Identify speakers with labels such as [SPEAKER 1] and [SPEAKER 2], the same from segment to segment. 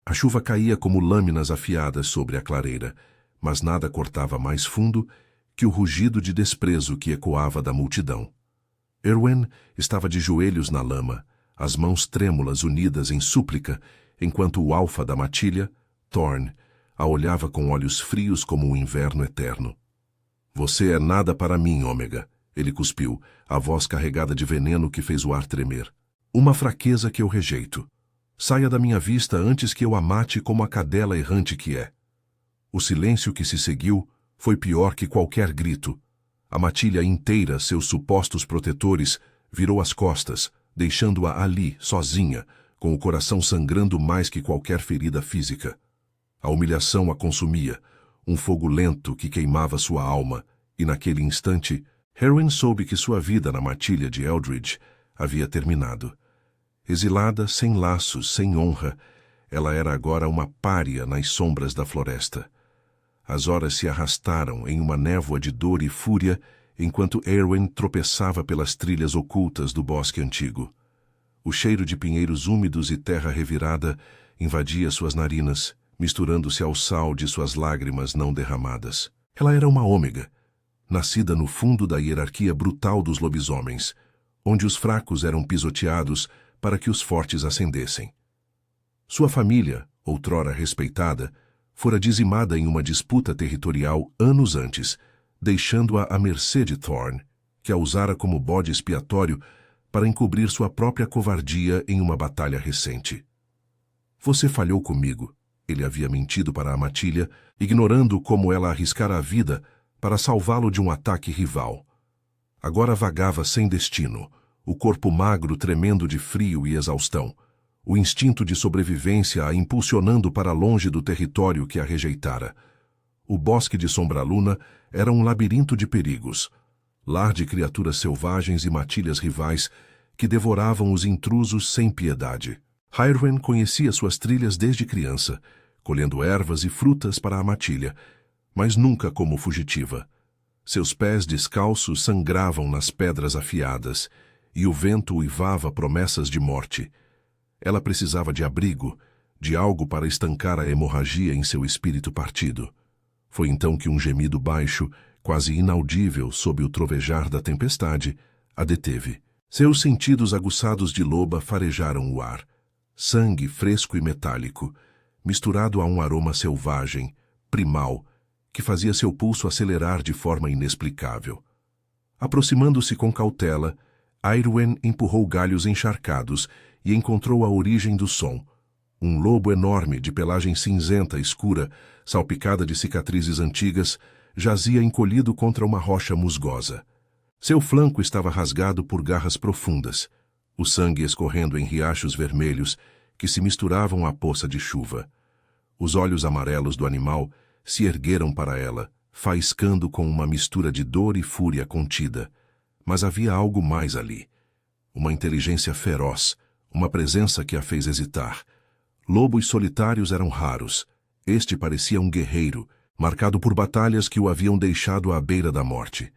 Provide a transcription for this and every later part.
[SPEAKER 1] A chuva caía como lâminas afiadas sobre a clareira, mas nada cortava mais fundo que o rugido de desprezo que ecoava da multidão. Erwen estava de joelhos na lama, as mãos trêmulas unidas em súplica, enquanto o alfa da matilha, Thorn, a olhava com olhos frios como um inverno eterno. Você é nada para mim, Ômega, ele cuspiu, a voz carregada de veneno que fez o ar tremer. Uma fraqueza que eu rejeito. Saia da minha vista antes que eu a mate como a cadela errante que é. O silêncio que se seguiu foi pior que qualquer grito. A matilha inteira, seus supostos protetores, virou as costas, deixando-a ali, sozinha, com o coração sangrando mais que qualquer ferida física. A humilhação a consumia, um fogo lento que queimava sua alma, e naquele instante, Erwen soube que sua vida na matilha de Eldridge havia terminado. Exilada, sem laços, sem honra, ela era agora uma pária nas sombras da floresta. As horas se arrastaram em uma névoa de dor e fúria, enquanto Erwen tropeçava pelas trilhas ocultas do bosque antigo. O cheiro de pinheiros úmidos e terra revirada invadia suas narinas, misturando-se ao sal de suas lágrimas não derramadas. Ela era uma ômega, nascida no fundo da hierarquia brutal dos lobisomens, onde os fracos eram pisoteados para que os fortes ascendessem. Sua família, outrora respeitada, fora dizimada em uma disputa territorial anos antes, deixando-a à mercê de Thorn, que a usara como bode expiatório para encobrir sua própria covardia em uma batalha recente. Você falhou comigo, ele havia mentido para a matilha, ignorando como ela arriscara a vida para salvá-lo de um ataque rival. Agora vagava sem destino, o corpo magro tremendo de frio e exaustão, o instinto de sobrevivência a impulsionando para longe do território que a rejeitara. O bosque de Sombraluna era um labirinto de perigos, lar de criaturas selvagens e matilhas rivais que devoravam os intrusos sem piedade. Erwen conhecia suas trilhas desde criança, colhendo ervas e frutas para a matilha, mas nunca como fugitiva. Seus pés descalços sangravam nas pedras afiadas, e o vento uivava promessas de morte. Ela precisava de abrigo, de algo para estancar a hemorragia em seu espírito partido. Foi então que um gemido baixo, quase inaudível sob o trovejar da tempestade, a deteve. Seus sentidos aguçados de loba farejaram o ar. Sangue fresco e metálico, misturado a um aroma selvagem, primal, que fazia seu pulso acelerar de forma inexplicável. Aproximando-se com cautela, Erwen empurrou galhos encharcados e encontrou a origem do som. Um lobo enorme de pelagem cinzenta escura, salpicada de cicatrizes antigas, jazia encolhido contra uma rocha musgosa. Seu flanco estava rasgado por garras profundas, o sangue escorrendo em riachos vermelhos que se misturavam à poça de chuva. Os olhos amarelos do animal se ergueram para ela, faiscando com uma mistura de dor e fúria contida. Mas havia algo mais ali. Uma inteligência feroz, uma presença que a fez hesitar. Lobos solitários eram raros. Este parecia um guerreiro, marcado por batalhas que o haviam deixado à beira da morte.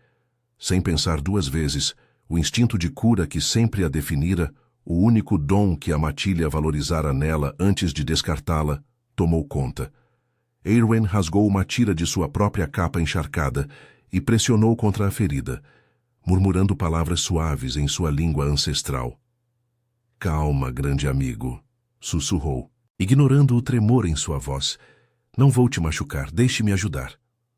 [SPEAKER 1] Sem pensar duas vezes, o instinto de cura que sempre a definira, o único dom que a matilha valorizara nela antes de descartá-la, tomou conta. Erwen rasgou uma tira de sua própria capa encharcada e pressionou contra a ferida, murmurando palavras suaves em sua língua ancestral. Calma, grande amigo, sussurrou, ignorando o tremor em sua voz. Não vou te machucar, deixe-me ajudar.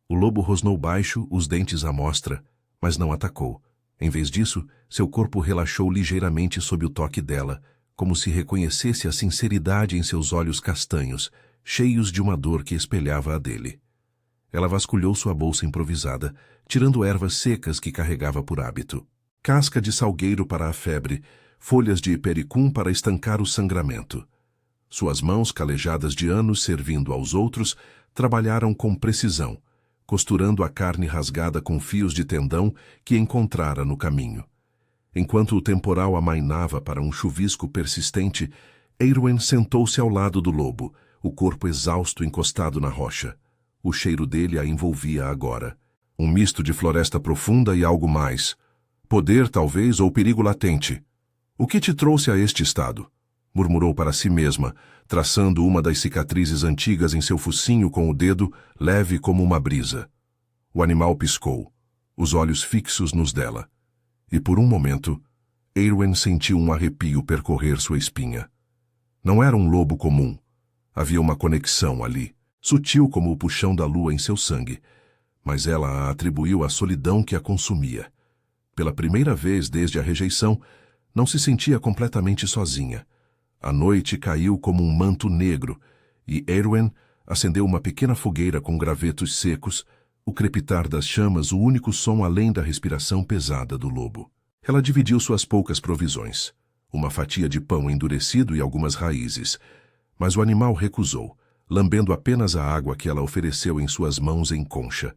[SPEAKER 1] O lobo rosnou baixo, os dentes à mostra, mas não atacou. Em vez disso, seu corpo relaxou ligeiramente sob o toque dela, como se reconhecesse a sinceridade em seus olhos castanhos, cheios de uma dor que espelhava a dele. Ela vasculhou sua bolsa improvisada, tirando ervas secas que carregava por hábito. Casca de salgueiro para a febre, folhas de hipericum para estancar o sangramento. Suas mãos, calejadas de anos servindo aos outros, trabalharam com precisão, costurando a carne rasgada com fios de tendão que encontrara no caminho. Enquanto o temporal amainava para um chuvisco persistente, Erwen sentou-se ao lado do lobo, o corpo exausto encostado na rocha. O cheiro dele a envolvia agora. Um misto de floresta profunda e algo mais. Poder, talvez, ou perigo latente. O que te trouxe a este estado? Murmurou para si mesma, traçando uma das cicatrizes antigas em seu focinho com o dedo, leve como uma brisa. O animal piscou, os olhos fixos nos dela. E por um momento, Eowyn sentiu um arrepio percorrer sua espinha. Não era um lobo comum. Havia uma conexão ali, sutil como o puxão da lua em seu sangue, mas ela a atribuiu à solidão que a consumia. Pela primeira vez desde a rejeição, não se sentia completamente sozinha. A noite caiu como um manto negro, e Eowyn acendeu uma pequena fogueira com gravetos secos, o crepitar das chamas o único som além da respiração pesada do lobo. Ela dividiu suas poucas provisões, uma fatia de pão endurecido e algumas raízes, mas o animal recusou, lambendo apenas a água que ela ofereceu em suas mãos em concha.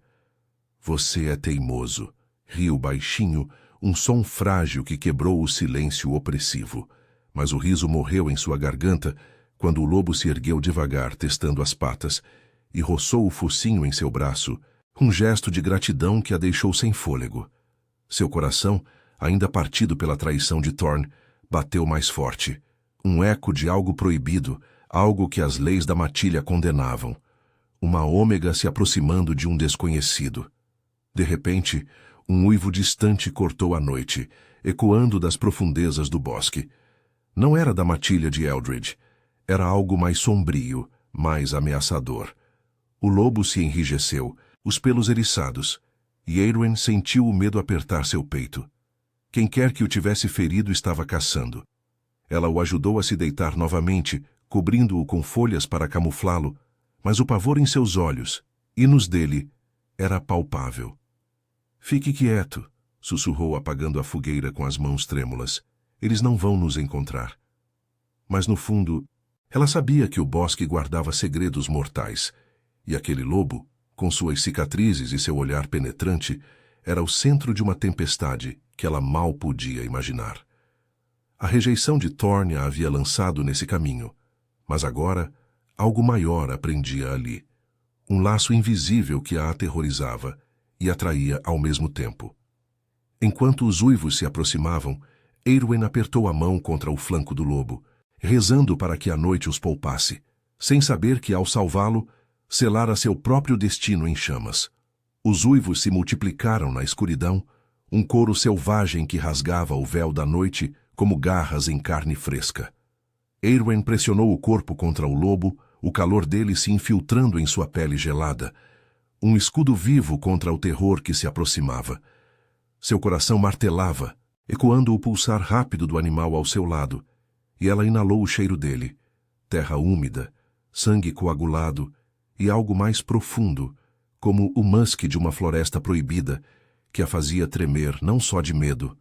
[SPEAKER 1] Você é teimoso, riu baixinho, um som frágil que quebrou o silêncio opressivo. Mas o riso morreu em sua garganta quando o lobo se ergueu devagar, testando as patas, e roçou o focinho em seu braço, um gesto de gratidão que a deixou sem fôlego. Seu coração, ainda partido pela traição de Thorne, bateu mais forte. Um eco de algo proibido, algo que as leis da matilha condenavam. Uma ômega se aproximando de um desconhecido. De repente, um uivo distante cortou a noite, ecoando das profundezas do bosque. Não era da matilha de Eldred. Era algo mais sombrio, mais ameaçador. O lobo se enrijeceu, os pelos eriçados, e Eowyn sentiu o medo apertar seu peito. Quem quer que o tivesse ferido estava caçando. Ela o ajudou a se deitar novamente, cobrindo-o com folhas para camuflá-lo, mas o pavor em seus olhos, e nos dele, era palpável. Fique quieto, sussurrou apagando a fogueira com as mãos trêmulas. Eles não vão nos encontrar. Mas no fundo, ela sabia que o bosque guardava segredos mortais, e aquele lobo, com suas cicatrizes e seu olhar penetrante, era o centro de uma tempestade que ela mal podia imaginar. A rejeição de Thorne a havia lançado nesse caminho, mas agora algo maior a prendia ali, um laço invisível que a aterrorizava e atraía ao mesmo tempo. Enquanto os uivos se aproximavam, Eowyn apertou a mão contra o flanco do lobo, rezando para que a noite os poupasse, sem saber que, ao salvá-lo, selara seu próprio destino em chamas. Os uivos se multiplicaram na escuridão, um coro selvagem que rasgava o véu da noite como garras em carne fresca. Eowyn pressionou o corpo contra o lobo, o calor dele se infiltrando em sua pele gelada, um escudo vivo contra o terror que se aproximava. Seu coração martelava, ecoando o pulsar rápido do animal ao seu lado, e ela inalou o cheiro dele, terra úmida, sangue coagulado e algo mais profundo, como o musque de uma floresta proibida, que a fazia tremer não só de medo.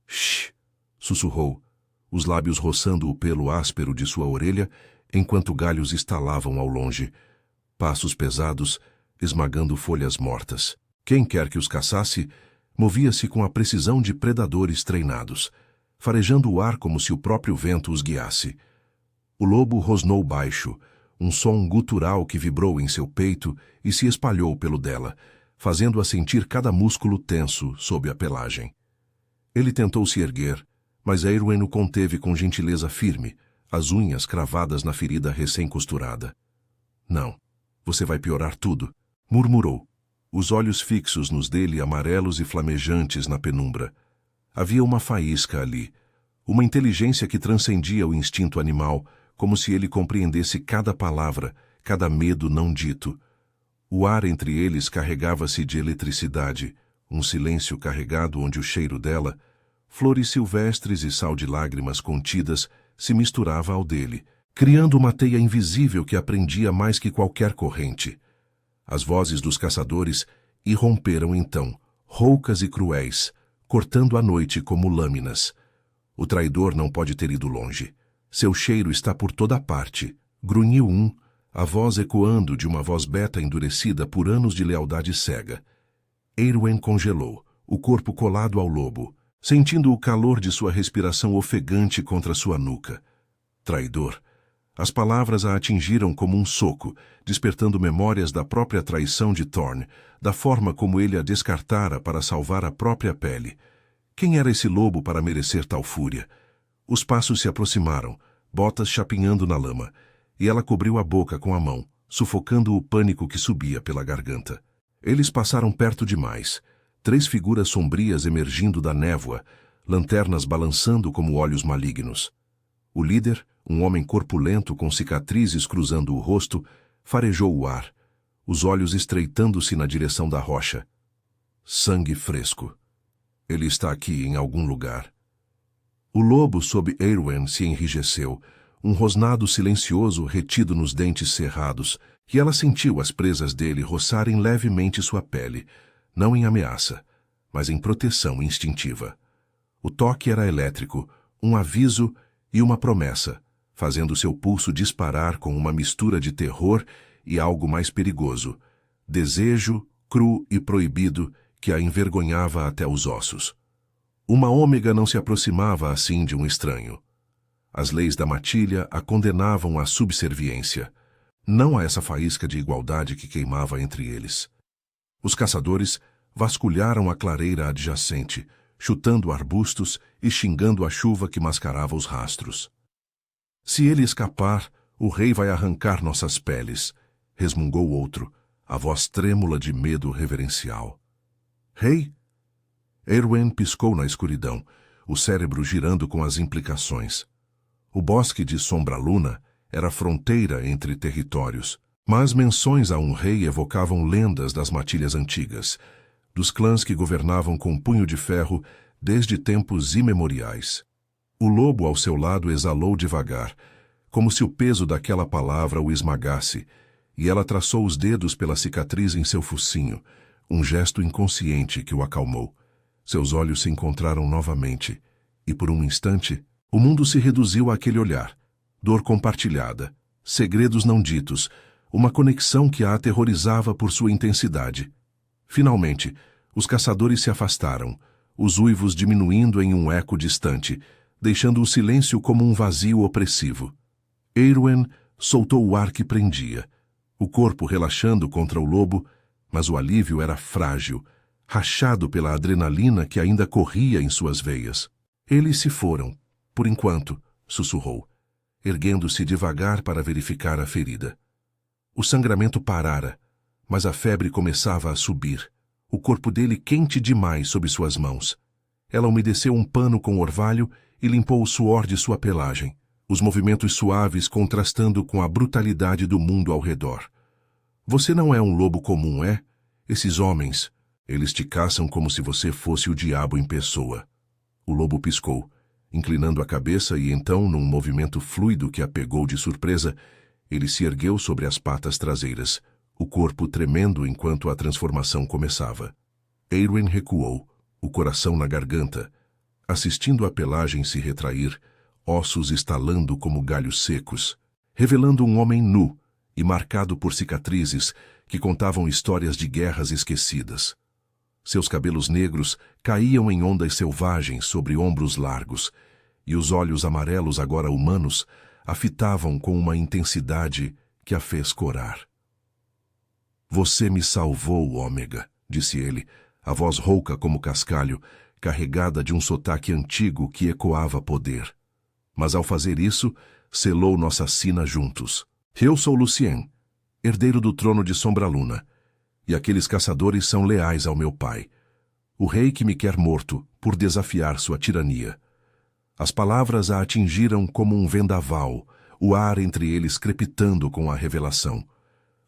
[SPEAKER 1] Shh! Sussurrou, os lábios roçando o pelo áspero de sua orelha, enquanto galhos estalavam ao longe, passos pesados, esmagando folhas mortas. Quem quer que os caçasse, movia-se com a precisão de predadores treinados, farejando o ar como se o próprio vento os guiasse. O lobo rosnou baixo, um som gutural que vibrou em seu peito e se espalhou pelo dela, fazendo-a sentir cada músculo tenso sob a pelagem. Ele tentou se erguer, mas Eowyn o conteve com gentileza firme, as unhas cravadas na ferida recém-costurada. Não, você vai piorar tudo, murmurou, os olhos fixos nos dele amarelos e flamejantes na penumbra. Havia uma faísca ali, uma inteligência que transcendia o instinto animal, como se ele compreendesse cada palavra, cada medo não dito. O ar entre eles carregava-se de eletricidade, um silêncio carregado onde o cheiro dela, flores silvestres e sal de lágrimas contidas, se misturava ao dele, criando uma teia invisível que a prendia mais que qualquer corrente. As vozes dos caçadores irromperam então, roucas e cruéis, cortando a noite como lâminas. O traidor não pode ter ido longe. Seu cheiro está por toda parte, grunhiu um, a voz ecoando de uma voz beta endurecida por anos de lealdade cega. Eowyn congelou, o corpo colado ao lobo, sentindo o calor de sua respiração ofegante contra sua nuca. Traidor. As palavras a atingiram como um soco, despertando memórias da própria traição de Thorne, da forma como ele a descartara para salvar a própria pele. Quem era esse lobo para merecer tal fúria? Os passos se aproximaram, botas chapinhando na lama, e ela cobriu a boca com a mão, sufocando o pânico que subia pela garganta. Eles passaram perto demais. 3 figuras sombrias emergindo da névoa, lanternas balançando como olhos malignos. O líder, um homem corpulento com cicatrizes cruzando o rosto, farejou o ar, os olhos estreitando-se na direção da rocha. Sangue fresco. Ele está aqui em algum lugar. O lobo sob Eowyn se enrijeceu, um rosnado silencioso retido nos dentes cerrados, e ela sentiu as presas dele roçarem levemente sua pele, não em ameaça, mas em proteção instintiva. O toque era elétrico, um aviso e uma promessa, fazendo seu pulso disparar com uma mistura de terror e algo mais perigoso, desejo cru e proibido que a envergonhava até os ossos. Uma ômega não se aproximava assim de um estranho. As leis da matilha a condenavam à subserviência, não a essa faísca de igualdade que queimava entre eles. Os caçadores vasculharam a clareira adjacente, chutando arbustos e xingando a chuva que mascarava os rastros. Se ele escapar, o rei vai arrancar nossas peles, resmungou outro, a voz trêmula de medo reverencial. Rei? Eowyn piscou na escuridão, o cérebro girando com as implicações. O bosque de Sombraluna era fronteira entre territórios, mas menções a um rei evocavam lendas das matilhas antigas, dos clãs que governavam com punho de ferro desde tempos imemoriais. O lobo ao seu lado exalou devagar, como se o peso daquela palavra o esmagasse, e ela traçou os dedos pela cicatriz em seu focinho, um gesto inconsciente que o acalmou. Seus olhos se encontraram novamente, e por um instante, o mundo se reduziu àquele olhar, dor compartilhada, segredos não ditos, uma conexão que a aterrorizava por sua intensidade. Finalmente, os caçadores se afastaram, os uivos diminuindo em um eco distante, deixando o silêncio como um vazio opressivo. Eowyn soltou o ar que prendia, o corpo relaxando contra o lobo, mas o alívio era frágil, rachado pela adrenalina que ainda corria em suas veias. Eles se foram, por enquanto, sussurrou, erguendo-se devagar para verificar a ferida. O sangramento parara, mas a febre começava a subir, o corpo dele quente demais sob suas mãos. Ela umedeceu um pano com orvalho e limpou o suor de sua pelagem, os movimentos suaves contrastando com a brutalidade do mundo ao redor. Você não é um lobo comum, é? Esses homens, eles te caçam como se você fosse o diabo em pessoa. O lobo piscou, inclinando a cabeça e então, num movimento fluido que a pegou de surpresa, ele se ergueu sobre as patas traseiras, o corpo tremendo enquanto a transformação começava. Eowyn recuou, o coração na garganta, assistindo a pelagem se retrair, ossos estalando como galhos secos, revelando um homem nu e marcado por cicatrizes que contavam histórias de guerras esquecidas. Seus cabelos negros caíam em ondas selvagens sobre ombros largos, e os olhos amarelos agora humanos a fitavam com uma intensidade que a fez corar. Você me salvou, Ômega, disse ele, a voz rouca como cascalho, carregada de um sotaque antigo que ecoava poder. Mas ao fazer isso, selou nossa sina juntos. Eu sou Lucien, herdeiro do trono de Sombraluna, e aqueles caçadores são leais ao meu pai, o rei que me quer morto por desafiar sua tirania. As palavras a atingiram como um vendaval, o ar entre eles crepitando com a revelação.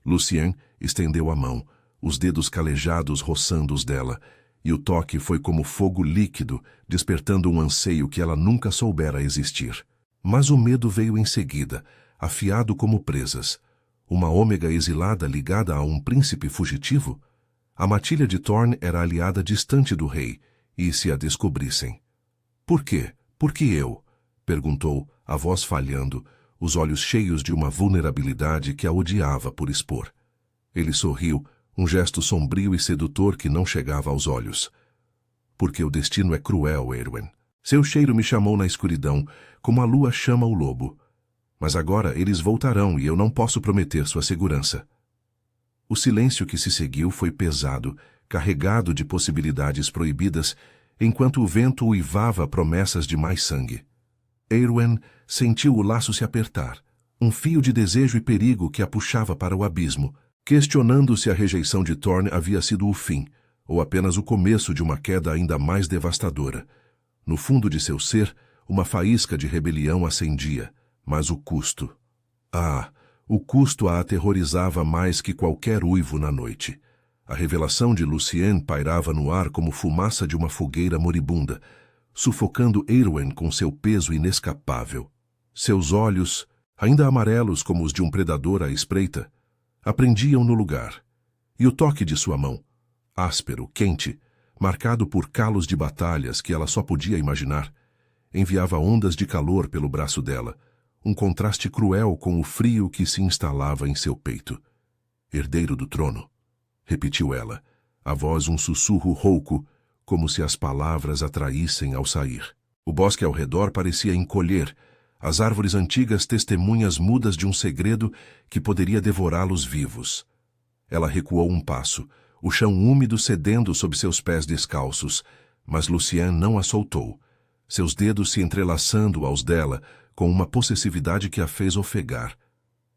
[SPEAKER 1] Lucien estendeu a mão, os dedos calejados roçando os dela, e o toque foi como fogo líquido, despertando um anseio que ela nunca soubera existir. Mas o medo veio em seguida, afiado como presas. Uma ômega exilada ligada a um príncipe fugitivo? A matilha de Thorn era aliada distante do rei, e se a descobrissem? Por quê? Por que eu? Perguntou, a voz falhando, os olhos cheios de uma vulnerabilidade que a odiava por expor. Ele sorriu, um gesto sombrio e sedutor que não chegava aos olhos. Porque o destino é cruel, Eowyn. Seu cheiro me chamou na escuridão, como a lua chama o lobo. Mas agora eles voltarão e eu não posso prometer sua segurança. O silêncio que se seguiu foi pesado, carregado de possibilidades proibidas, enquanto o vento uivava promessas de mais sangue. Eowyn sentiu o laço se apertar, Um fio de desejo e perigo que a puxava para o abismo, questionando se a rejeição de Thorne havia sido o fim, ou apenas o começo de uma queda ainda mais devastadora. No fundo de seu ser, uma faísca de rebelião acendia, mas o custo... o custo a aterrorizava mais que qualquer uivo na noite. A revelação de Lucien pairava no ar como fumaça de uma fogueira moribunda, sufocando Eärwen com seu peso inescapável. Seus olhos, ainda amarelos como os de um predador à espreita, aprendiam no lugar. E o toque de sua mão, áspero, quente, marcado por calos de batalhas que ela só podia imaginar, enviava ondas de calor pelo braço dela, um contraste cruel com o frio que se instalava em seu peito. Herdeiro do trono, repetiu ela, a voz um sussurro rouco, como se as palavras atraíssem ao sair. O bosque ao redor parecia encolher, as árvores antigas testemunhas mudas de um segredo que poderia devorá-los vivos. Ela recuou um passo, o chão úmido cedendo sob seus pés descalços, mas Lucien não a soltou, seus dedos se entrelaçando aos dela com uma possessividade que a fez ofegar.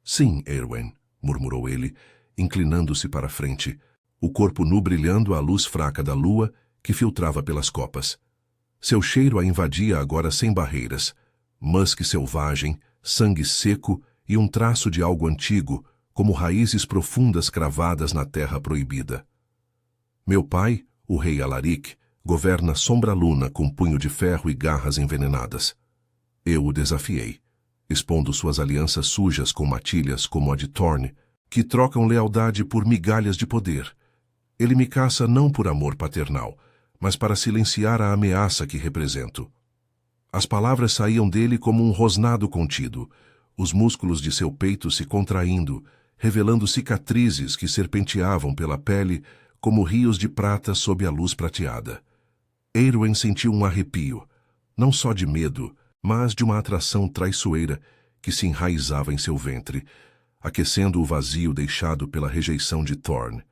[SPEAKER 1] Sim, Eärwen, murmurou ele, inclinando-se para a frente, o corpo nu brilhando à luz fraca da lua que filtrava pelas copas. Seu cheiro a invadia agora sem barreiras, musk selvagem, sangue seco e um traço de algo antigo, como raízes profundas cravadas na terra proibida. Meu pai, o rei Alaric, governa Sombra Luna com punho de ferro e garras envenenadas. Eu o desafiei, expondo suas alianças sujas com matilhas como a de Thorne, que trocam lealdade por migalhas de poder. Ele me caça não por amor paternal, mas para silenciar a ameaça que represento. As palavras saíam dele como um rosnado contido, os músculos de seu peito se contraindo, revelando cicatrizes que serpenteavam pela pele como rios de prata sob a luz prateada. Eärwen sentiu um arrepio, não só de medo, mas de uma atração traiçoeira que se enraizava em seu ventre, aquecendo o vazio deixado pela rejeição de Thorne.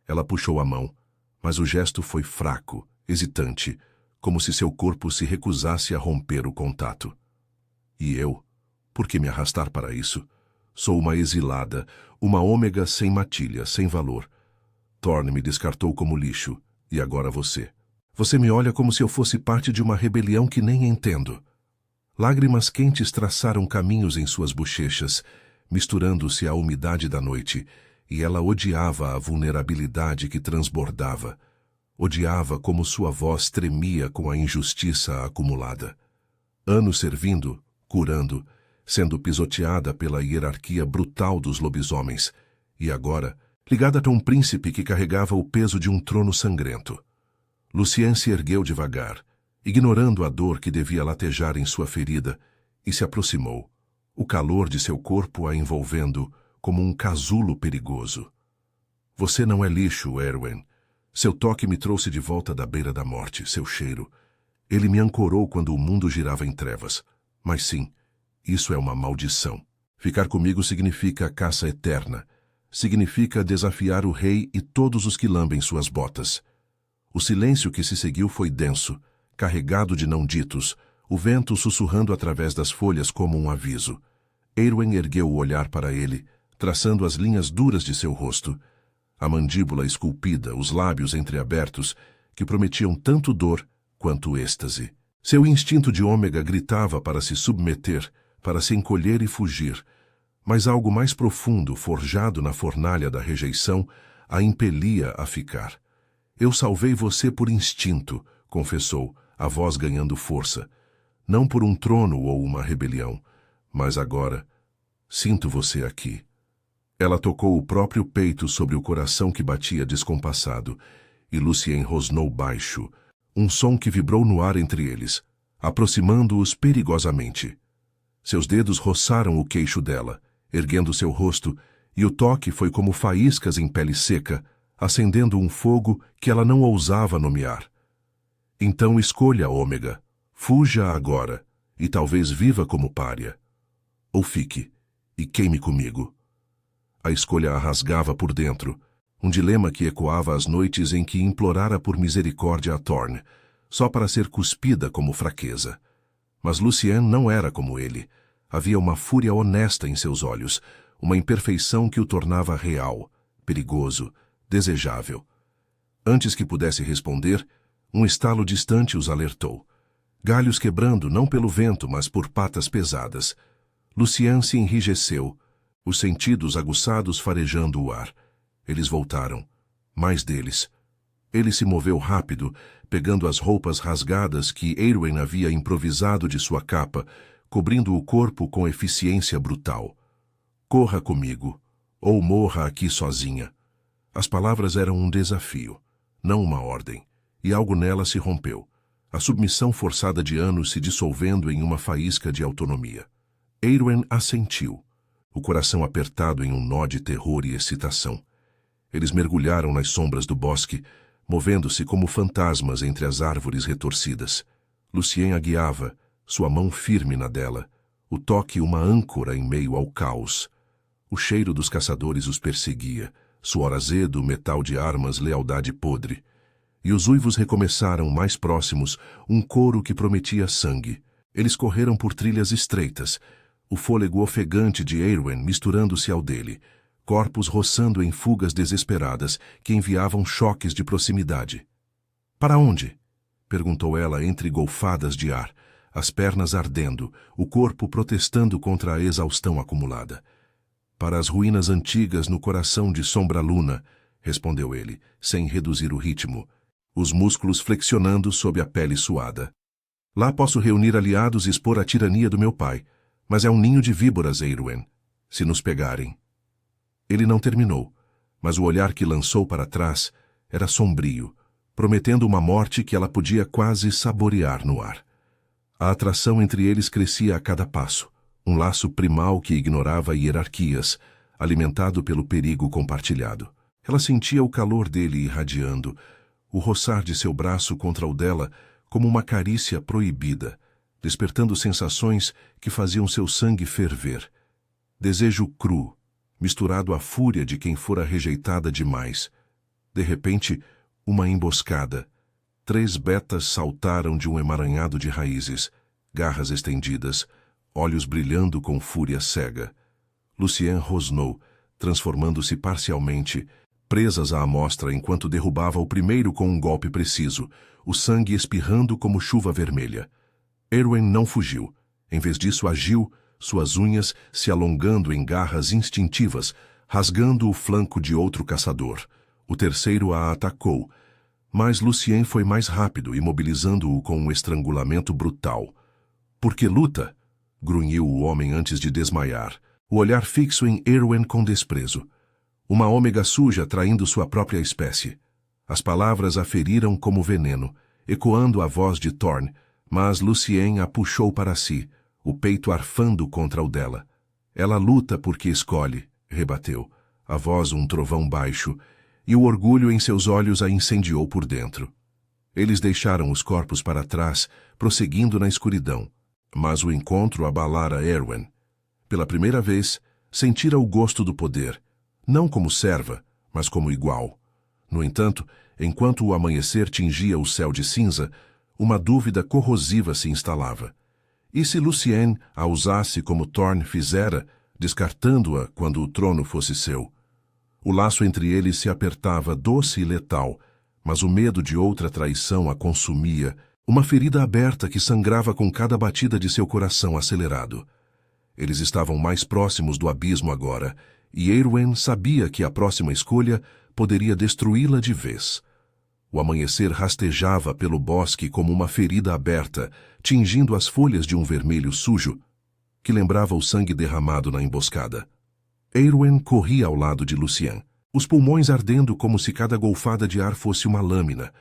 [SPEAKER 1] Ela puxou a mão, mas o gesto foi fraco, hesitante, como se seu corpo se recusasse a romper o contato. E eu? Por que me arrastar para isso? Sou uma exilada, uma ômega sem matilha, sem valor. Thorne me descartou como lixo, e agora você. Você me olha como se eu fosse parte de uma rebelião que nem entendo. Lágrimas quentes traçaram caminhos em suas bochechas, misturando-se à umidade da noite, e ela odiava a vulnerabilidade que transbordava. Odiava como sua voz tremia com a injustiça acumulada. Anos servindo, curando, sendo pisoteada pela hierarquia brutal dos lobisomens, e agora, ligada a um príncipe que carregava o peso de um trono sangrento. Lucien se ergueu devagar, ignorando a dor que devia latejar em sua ferida, e se aproximou, o calor de seu corpo a envolvendo como um casulo perigoso. Você não é lixo, Eärwen. Seu toque me trouxe de volta da beira da morte, seu cheiro. Ele me ancorou quando o mundo girava em trevas. Mas sim, isso é uma maldição. Ficar comigo significa caça eterna. Significa desafiar o rei e todos os que lambem suas botas. O silêncio que se seguiu foi denso, carregado de não ditos, o vento sussurrando através das folhas como um aviso. Eärwen ergueu o olhar para ele, traçando as linhas duras de seu rosto. A mandíbula esculpida, os lábios entreabertos, que prometiam tanto dor quanto êxtase. Seu instinto de ômega gritava para se submeter, para se encolher e fugir, mas algo mais profundo, forjado na fornalha da rejeição, a impelia a ficar. Eu salvei você por instinto, confessou, a voz ganhando força. Não por um trono ou uma rebelião, mas agora sinto você aqui. Ela tocou o próprio peito sobre o coração que batia descompassado, e Lucien rosnou baixo, um som que vibrou no ar entre eles, aproximando-os perigosamente. Seus dedos roçaram o queixo dela, erguendo seu rosto, e o toque foi como faíscas em pele seca, acendendo um fogo que ela não ousava nomear. Então escolha, Ômega, fuja agora, e talvez viva como pária. Ou fique, e queime comigo. A escolha a rasgava por dentro, um dilema que ecoava as noites em que implorara por misericórdia a Thorne, só para ser cuspida como fraqueza. Mas Lucien não era como ele. Havia uma fúria honesta em seus olhos, uma imperfeição que o tornava real, perigoso, desejável. Antes que pudesse responder, um estalo distante os alertou. Galhos quebrando não pelo vento, mas por patas pesadas. Lucien se enrijeceu, os sentidos aguçados farejando o ar. Eles voltaram. Mais deles. Ele se moveu rápido, pegando as roupas rasgadas que Eowyn havia improvisado de sua capa, cobrindo o corpo com eficiência brutal. Corra comigo, ou morra aqui sozinha. As palavras eram um desafio, não uma ordem, e algo nela se rompeu. A submissão forçada de anos se dissolvendo em uma faísca de autonomia. Eowyn assentiu, o coração apertado em um nó de terror e excitação. Eles mergulharam nas sombras do bosque, movendo-se como fantasmas entre as árvores retorcidas. Lucien a guiava, sua mão firme na dela, o toque uma âncora em meio ao caos. O cheiro dos caçadores os perseguia, suor azedo, metal de armas, lealdade podre. E os uivos recomeçaram mais próximos, um coro que prometia sangue. Eles correram por trilhas estreitas, o fôlego ofegante de Eowyn misturando-se ao dele, corpos roçando em fugas desesperadas que enviavam choques de proximidade. "Para onde?" perguntou ela entre golfadas de ar, as pernas ardendo, o corpo protestando contra a exaustão acumulada. "Para as ruínas antigas no coração de Sombra Luna", respondeu ele, sem reduzir o ritmo, os músculos flexionando sob a pele suada. "Lá posso reunir aliados e expor a tirania do meu pai, mas é um ninho de víboras, Eowyn, se nos pegarem." Ele não terminou, mas o olhar que lançou para trás era sombrio, prometendo uma morte que ela podia quase saborear no ar. A atração entre eles crescia a cada passo, um laço primal que ignorava hierarquias, alimentado pelo perigo compartilhado. Ela sentia o calor dele irradiando, o roçar de seu braço contra o dela como uma carícia proibida, despertando sensações que faziam seu sangue ferver. Desejo cru, misturado à fúria de quem fora rejeitada demais. De repente, uma emboscada. 3 betas saltaram de um emaranhado de raízes, garras estendidas, olhos brilhando com fúria cega. Lucien rosnou, transformando-se parcialmente, presas à amostra enquanto derrubava o primeiro com um golpe preciso, o sangue espirrando como chuva vermelha. Eowyn não fugiu. Em vez disso, agiu, suas unhas se alongando em garras instintivas, rasgando o flanco de outro caçador. O terceiro a atacou, mas Lucien foi mais rápido, imobilizando-o com um estrangulamento brutal. "Por que luta?" grunhiu o homem antes de desmaiar, o olhar fixo em Eowyn com desprezo. Uma ômega suja traindo sua própria espécie. As palavras a feriram como veneno, ecoando a voz de Thorn, mas Lucien a puxou para si, o peito arfando contra o dela. "Ela luta porque escolhe", rebateu, a voz um trovão baixo, e o orgulho em seus olhos a incendiou por dentro. Eles deixaram os corpos para trás, prosseguindo na escuridão, mas o encontro abalara Eowyn. Pela primeira vez, sentira o gosto do poder, não como serva, mas como igual. No entanto, enquanto o amanhecer tingia o céu de cinza, uma dúvida corrosiva se instalava. E se Lucien a usasse como Thorn fizera, descartando-a quando o trono fosse seu? O laço entre eles se apertava doce e letal, mas o medo de outra traição a consumia, uma ferida aberta que sangrava com cada batida de seu coração acelerado. Eles estavam mais próximos do abismo agora, e Eowyn sabia que a próxima escolha poderia destruí-la de vez. O amanhecer rastejava pelo bosque como uma ferida aberta, tingindo as folhas de um vermelho sujo, que lembrava o sangue derramado na emboscada. Eowyn corria ao lado de Lucien, os pulmões ardendo como se cada golfada de ar fosse uma lâmina,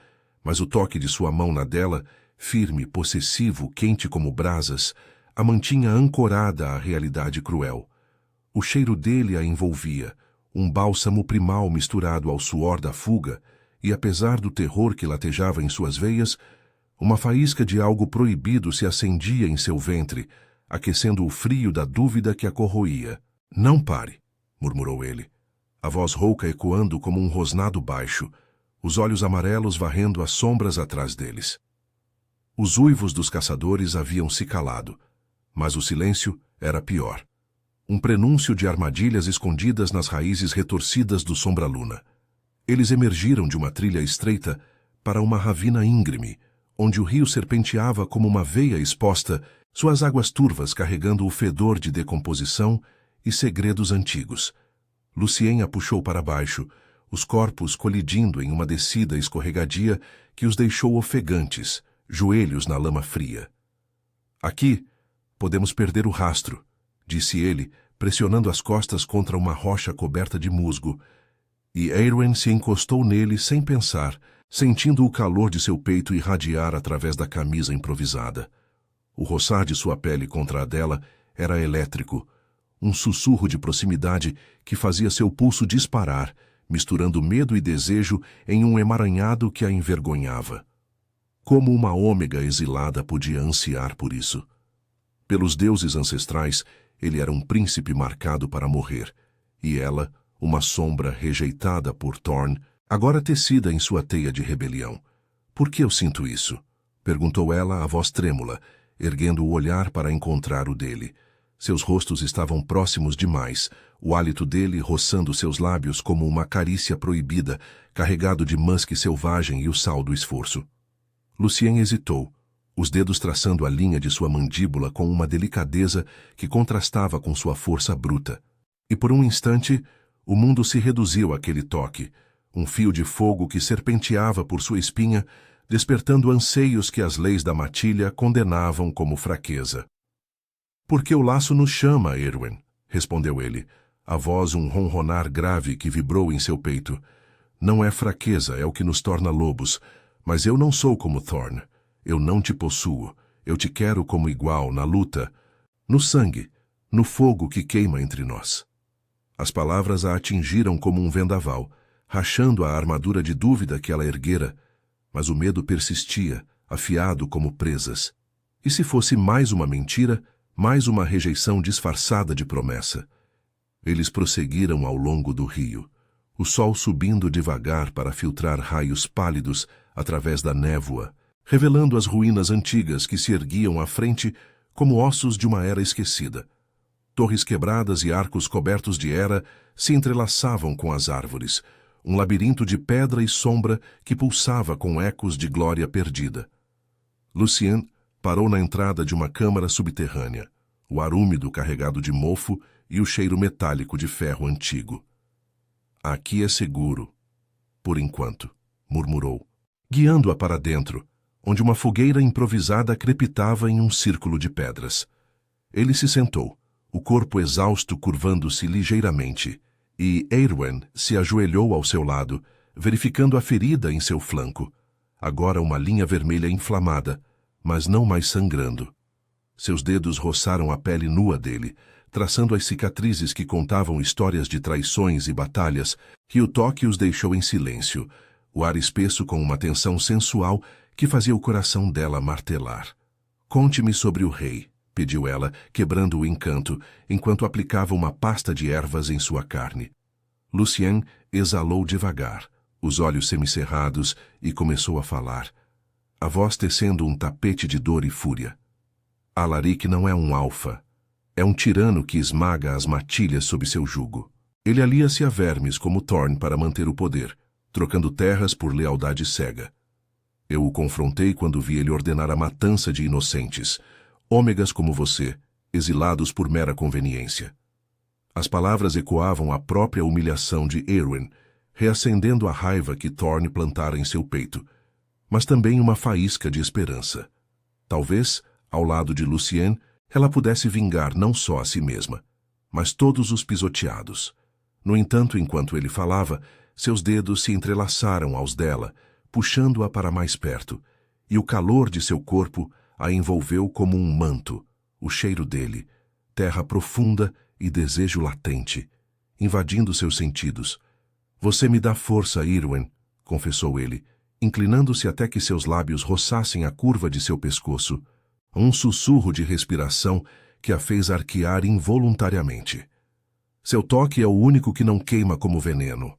[SPEAKER 1] mas o toque de sua mão na dela, firme, possessivo, quente como brasas, a mantinha ancorada à realidade cruel. O cheiro dele a envolvia, um bálsamo primal misturado ao suor da fuga, e apesar do terror que latejava em suas veias, uma faísca de algo proibido se acendia em seu ventre, aquecendo o frio da dúvida que a corroía. "Não pare", murmurou ele, a voz rouca ecoando como um rosnado baixo, os olhos amarelos varrendo as sombras atrás deles. Os uivos dos caçadores haviam se calado, mas o silêncio era pior. Um prenúncio de armadilhas escondidas nas raízes retorcidas do Sombraluna. Eles emergiram de uma trilha estreita para uma ravina íngreme, onde o rio serpenteava como uma veia exposta, suas águas turvas carregando o fedor de decomposição e segredos antigos. Lucien a puxou para baixo, os corpos colidindo em uma descida escorregadia que os deixou ofegantes, joelhos na lama fria. Aqui, podemos perder o rastro, disse ele, pressionando as costas contra uma rocha coberta de musgo, e Aerwen se encostou nele sem pensar, sentindo o calor de seu peito irradiar através da camisa improvisada. O roçar de sua pele contra a dela era elétrico, um sussurro de proximidade que fazia seu pulso disparar, misturando medo e desejo em um emaranhado que a envergonhava. Como uma ômega exilada podia ansiar por isso? Pelos deuses ancestrais, ele era um príncipe marcado para morrer, e ela, uma sombra rejeitada por Thorn, agora tecida em sua teia de rebelião. Por que eu sinto isso? Perguntou ela, a voz trêmula, erguendo o olhar para encontrar o dele. Seus rostos estavam próximos demais, o hálito dele roçando seus lábios como uma carícia proibida, carregado de musque selvagem e o sal do esforço. Lucien hesitou, os dedos traçando a linha de sua mandíbula com uma delicadeza que contrastava com sua força bruta. E por um instante, o mundo se reduziu àquele toque, um fio de fogo que serpenteava por sua espinha, despertando anseios que as leis da matilha condenavam como fraqueza. «Porque o laço nos chama, Aerwen», respondeu ele, a voz um ronronar grave que vibrou em seu peito. «Não é fraqueza, é o que nos torna lobos, mas eu não sou como Thorn. Eu não te possuo, eu te quero como igual na luta, no sangue, no fogo que queima entre nós». As palavras a atingiram como um vendaval, rachando a armadura de dúvida que ela erguera, mas o medo persistia, afiado como presas. E se fosse mais uma mentira, mais uma rejeição disfarçada de promessa? Eles prosseguiram ao longo do rio, o sol subindo devagar para filtrar raios pálidos através da névoa, revelando as ruínas antigas que se erguiam à frente como ossos de uma era esquecida. Torres quebradas e arcos cobertos de era se entrelaçavam com as árvores, um labirinto de pedra e sombra que pulsava com ecos de glória perdida. Lucien parou na entrada de uma câmara subterrânea, o ar úmido carregado de mofo e o cheiro metálico de ferro antigo. «Aqui é seguro, por enquanto», murmurou, guiando-a para dentro, onde uma fogueira improvisada crepitava em um círculo de pedras. Ele se sentou, o corpo exausto curvando-se ligeiramente, e Aerwen se ajoelhou ao seu lado, verificando a ferida em seu flanco, agora uma linha vermelha inflamada, mas não mais sangrando. Seus dedos roçaram a pele nua dele, traçando as cicatrizes que contavam histórias de traições e batalhas, e o toque os deixou em silêncio, o ar espesso com uma tensão sensual que fazia o coração dela martelar. «Conte-me sobre o rei», pediu ela, quebrando o encanto, enquanto aplicava uma pasta de ervas em sua carne. Lucien exalou devagar, os olhos semicerrados, e começou a falar, a voz tecendo um tapete de dor e fúria. «Alaric não é um alfa. É um tirano que esmaga as matilhas sob seu jugo. Ele alia-se a vermes como Thorn para manter o poder, trocando terras por lealdade cega. Eu o confrontei quando vi ele ordenar a matança de inocentes, ômegas como você, exilados por mera conveniência». As palavras ecoavam a própria humilhação de Aerwen, reacendendo a raiva que Thorn plantara em seu peito, mas também uma faísca de esperança. Talvez, ao lado de Lucien, ela pudesse vingar não só a si mesma, mas todos os pisoteados. No entanto, enquanto ele falava, seus dedos se entrelaçaram aos dela, puxando-a para mais perto, e o calor de seu corpo a envolveu como um manto, o cheiro dele, terra profunda e desejo latente, invadindo seus sentidos. «Você me dá força, Aerwen», confessou ele, inclinando-se até que seus lábios roçassem a curva de seu pescoço, um sussurro de respiração que a fez arquear involuntariamente. Seu toque é o único que não queima como veneno.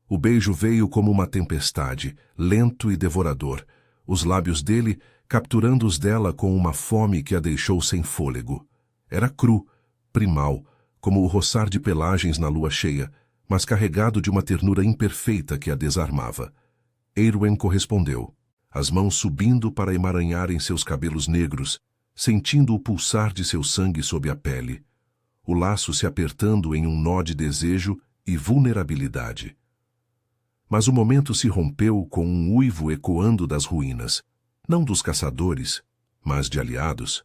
[SPEAKER 1] O beijo veio como uma tempestade, lento e devorador, os lábios dele capturando os dela com uma fome que a deixou sem fôlego. Era cru, primal, como o roçar de pelagens na lua cheia, mas carregado de uma ternura imperfeita que a desarmava. Eärwen correspondeu, as mãos subindo para emaranharem seus cabelos negros, sentindo o pulsar de seu sangue sob a pele, o laço se apertando em um nó de desejo e vulnerabilidade. Mas o momento se rompeu com um uivo ecoando das ruínas, não dos caçadores, mas de aliados.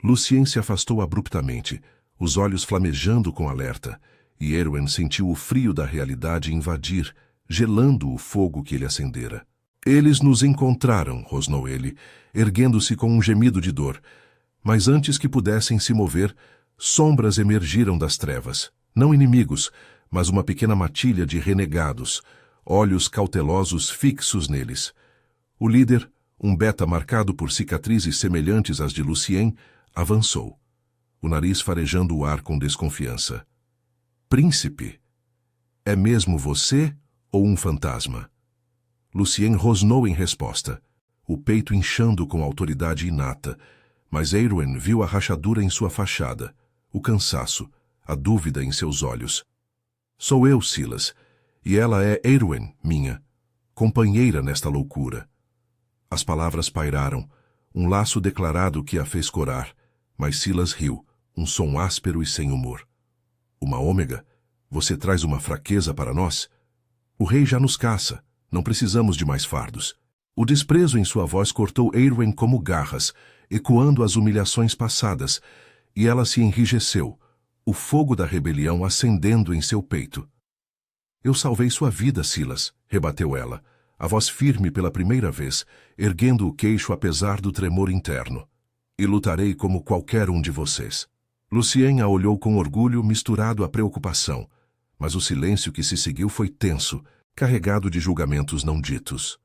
[SPEAKER 1] Lucien se afastou abruptamente, os olhos flamejando com alerta, e Eärwen sentiu o frio da realidade invadir, gelando o fogo que ele acendera. Eles nos encontraram, rosnou ele, erguendo-se com um gemido de dor. Mas antes que pudessem se mover, sombras emergiram das trevas. Não inimigos, mas uma pequena matilha de renegados, olhos cautelosos fixos neles. O líder, um beta marcado por cicatrizes semelhantes às de Lucien, avançou, o nariz farejando o ar com desconfiança. Príncipe, é mesmo você ou um fantasma? Lucien rosnou em resposta, o peito inchando com autoridade inata, mas Eärwen viu a rachadura em sua fachada, o cansaço, a dúvida em seus olhos. Sou eu, Silas, e ela é Eärwen, minha, companheira nesta loucura. As palavras pairaram, um laço declarado que a fez corar, mas Silas riu, um som áspero e sem humor. Uma ômega? Você traz uma fraqueza para nós? O rei já nos caça, não precisamos de mais fardos. O desprezo em sua voz cortou Eärwen como garras, ecoando as humilhações passadas, e ela se enrijeceu, o fogo da rebelião acendendo em seu peito. Eu salvei sua vida, Silas, rebateu ela, a voz firme pela primeira vez, erguendo o queixo apesar do tremor interno. E lutarei como qualquer um de vocês. Lucien a olhou com orgulho misturado à preocupação, mas o silêncio que se seguiu foi tenso, carregado de julgamentos não ditos.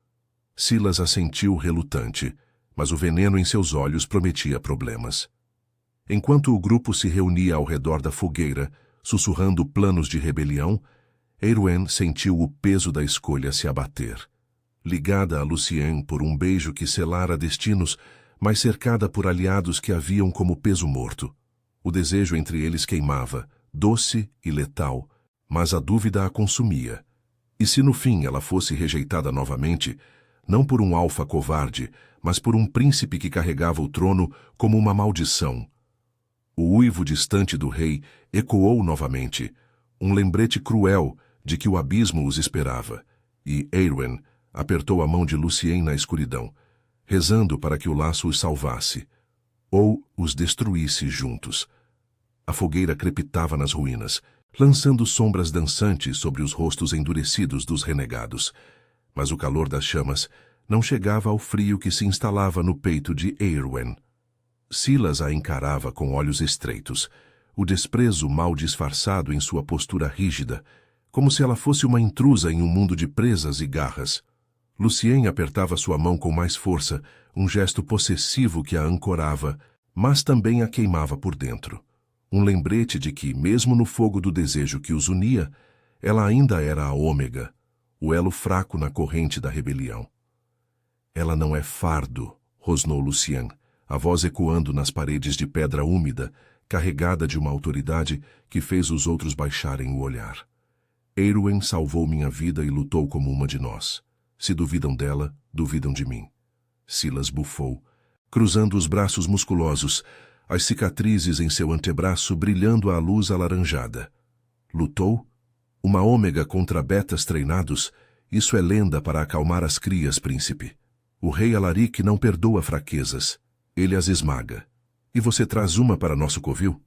[SPEAKER 1] Silas assentiu relutante, mas o veneno em seus olhos prometia problemas. Enquanto o grupo se reunia ao redor da fogueira, sussurrando planos de rebelião, Eärwen sentiu o peso da escolha se abater. Ligada a Lucien por um beijo que selara destinos, mas cercada por aliados que a viam como peso morto. O desejo entre eles queimava, doce e letal, mas a dúvida a consumia. E se no fim ela fosse rejeitada novamente, não por um alfa covarde, mas por um príncipe que carregava o trono como uma maldição? O uivo distante do rei ecoou novamente, um lembrete cruel de que o abismo os esperava, e Eärwen apertou a mão de Lucien na escuridão, rezando para que o laço os salvasse, ou os destruísse juntos. A fogueira crepitava nas ruínas, lançando sombras dançantes sobre os rostos endurecidos dos renegados, mas o calor das chamas não chegava ao frio que se instalava no peito de Eärwen. Silas a encarava com olhos estreitos, o desprezo mal disfarçado em sua postura rígida, como se ela fosse uma intrusa em um mundo de presas e garras. Lucien apertava sua mão com mais força, um gesto possessivo que a ancorava, mas também a queimava por dentro. Um lembrete de que, mesmo no fogo do desejo que os unia, ela ainda era a ômega, o elo fraco na corrente da rebelião. Ela não é fardo, rosnou Lucien, a voz ecoando nas paredes de pedra úmida, carregada de uma autoridade que fez os outros baixarem o olhar. Eärwen salvou minha vida e lutou como uma de nós. Se duvidam dela, duvidam de mim. Silas bufou, cruzando os braços musculosos, as cicatrizes em seu antebraço brilhando à luz alaranjada. Lutou? Uma ômega contra betas treinados? Isso é lenda para acalmar as crias, príncipe. O rei Alaric não perdoa fraquezas. Ele as esmaga. E você traz uma para nosso covil?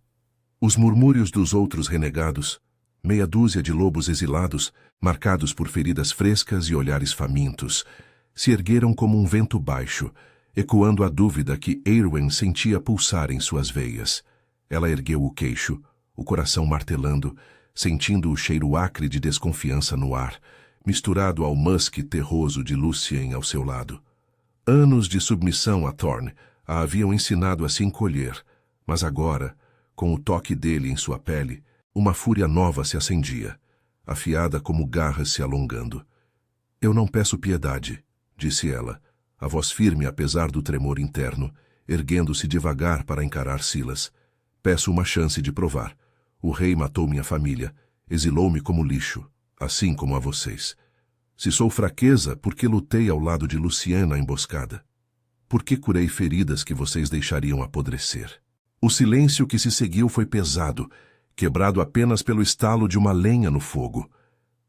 [SPEAKER 1] Os murmúrios dos outros renegados, meia dúzia de lobos exilados, marcados por feridas frescas e olhares famintos, se ergueram como um vento baixo, ecoando a dúvida que Eärwen sentia pulsar em suas veias. Ela ergueu o queixo, o coração martelando, sentindo o cheiro acre de desconfiança no ar, misturado ao musque terroso de Lucien ao seu lado. Anos de submissão a Thorn a haviam ensinado a se encolher, mas agora, com o toque dele em sua pele, uma fúria nova se acendia, afiada como garras se alongando. Eu não peço piedade, disse ela, a voz firme apesar do tremor interno, erguendo-se devagar para encarar Silas. Peço uma chance de provar. O rei matou minha família, exilou-me como lixo, assim como a vocês. Se sou fraqueza, por que lutei ao lado de Lucien na emboscada? Por que curei feridas que vocês deixariam apodrecer? O silêncio que se seguiu foi pesado, quebrado apenas pelo estalo de uma lenha no fogo.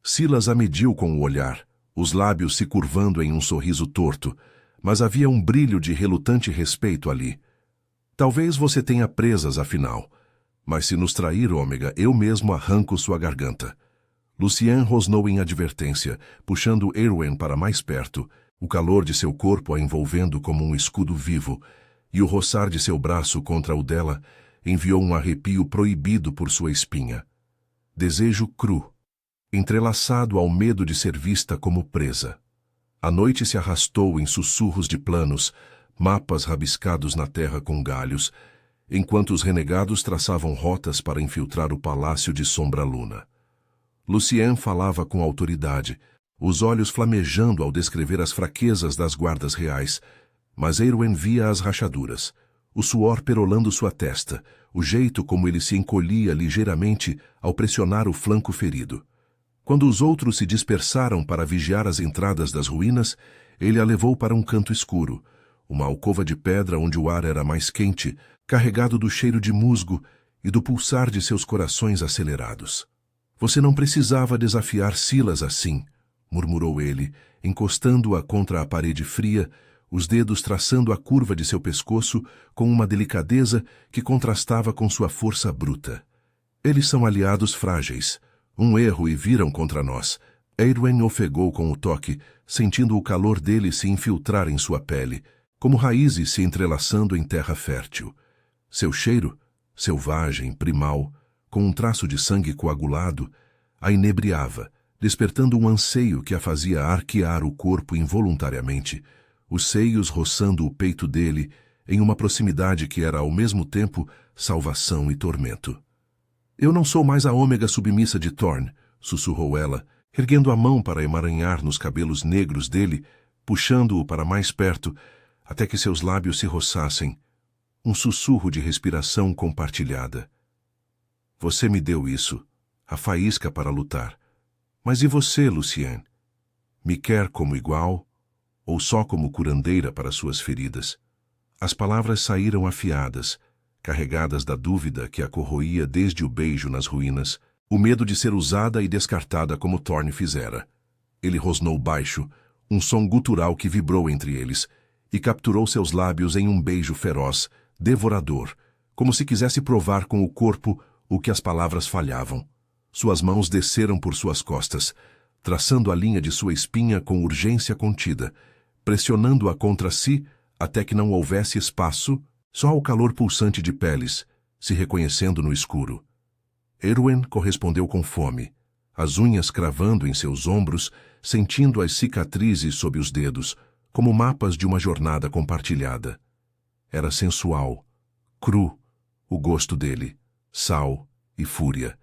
[SPEAKER 1] Silas a mediu com o olhar, os lábios se curvando em um sorriso torto, mas havia um brilho de relutante respeito ali. Talvez você tenha presas, afinal. Mas se nos trair, Ômega, eu mesmo arranco sua garganta. Lucien rosnou em advertência, puxando Erwin para mais perto, o calor de seu corpo a envolvendo como um escudo vivo, e o roçar de seu braço contra o dela enviou um arrepio proibido por sua espinha. Desejo cru, entrelaçado ao medo de ser vista como presa. A noite se arrastou em sussurros de planos, mapas rabiscados na terra com galhos, enquanto os renegados traçavam rotas para infiltrar o palácio de Sombra-Luna. Lucien falava com autoridade, os olhos flamejando ao descrever as fraquezas das guardas reais, mas Erwin via as rachaduras, o suor perolando sua testa, o jeito como ele se encolhia ligeiramente ao pressionar o flanco ferido. Quando os outros se dispersaram para vigiar as entradas das ruínas, ele a levou para um canto escuro, uma alcova de pedra onde o ar era mais quente, carregado do cheiro de musgo e do pulsar de seus corações acelerados. Você não precisava desafiar Silas assim, murmurou ele, encostando-a contra a parede fria, os dedos traçando a curva de seu pescoço com uma delicadeza que contrastava com sua força bruta. Eles são aliados frágeis. Um erro e viram contra nós. Erwin ofegou com o toque, sentindo o calor dele se infiltrar em sua pele, como raízes se entrelaçando em terra fértil. Seu cheiro, selvagem, primal, com um traço de sangue coagulado, a inebriava, despertando um anseio que a fazia arquear o corpo involuntariamente, os seios roçando o peito dele em uma proximidade que era ao mesmo tempo salvação e tormento. Eu não sou mais a Ômega submissa de Thorn, sussurrou ela, erguendo a mão para emaranhar nos cabelos negros dele, puxando-o para mais perto, até que seus lábios se roçassem, um sussurro de respiração compartilhada. Você me deu isso, a faísca para lutar. Mas e você, Lucien? Me quer como igual, ou só como curandeira para suas feridas? As palavras saíram afiadas, carregadas da dúvida que a corroía desde o beijo nas ruínas, o medo de ser usada e descartada como Thorn fizera. Ele rosnou baixo, um som gutural que vibrou entre eles, e capturou seus lábios em um beijo feroz, devorador, como se quisesse provar com o corpo o que as palavras falhavam. Suas mãos desceram por suas costas, traçando a linha de sua espinha com urgência contida, pressionando-a contra si até que não houvesse espaço, só o calor pulsante de peles, se reconhecendo no escuro. Erwin correspondeu com fome, as unhas cravando em seus ombros, sentindo as cicatrizes sob os dedos, como mapas de uma jornada compartilhada. Era sensual, cru, o gosto dele, sal e fúria.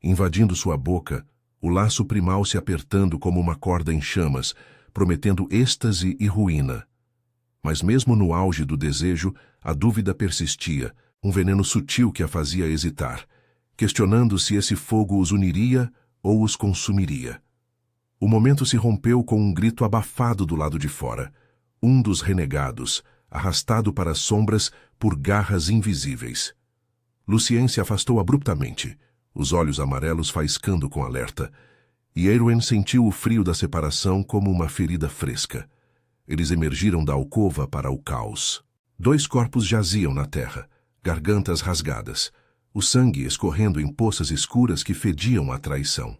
[SPEAKER 1] Invadindo sua boca, o laço primal se apertando como uma corda em chamas, prometendo êxtase e ruína. Mas mesmo no auge do desejo, a dúvida persistia, um veneno sutil que a fazia hesitar, questionando se esse fogo os uniria ou os consumiria. O momento se rompeu com um grito abafado do lado de fora, um dos renegados, arrastado para as sombras por garras invisíveis. Lucien se afastou abruptamente, os olhos amarelos faiscando com alerta, e Erwin sentiu o frio da separação como uma ferida fresca. Eles emergiram da alcova para o caos. 2 corpos jaziam na terra, gargantas rasgadas, o sangue escorrendo em poças escuras que fediam a traição.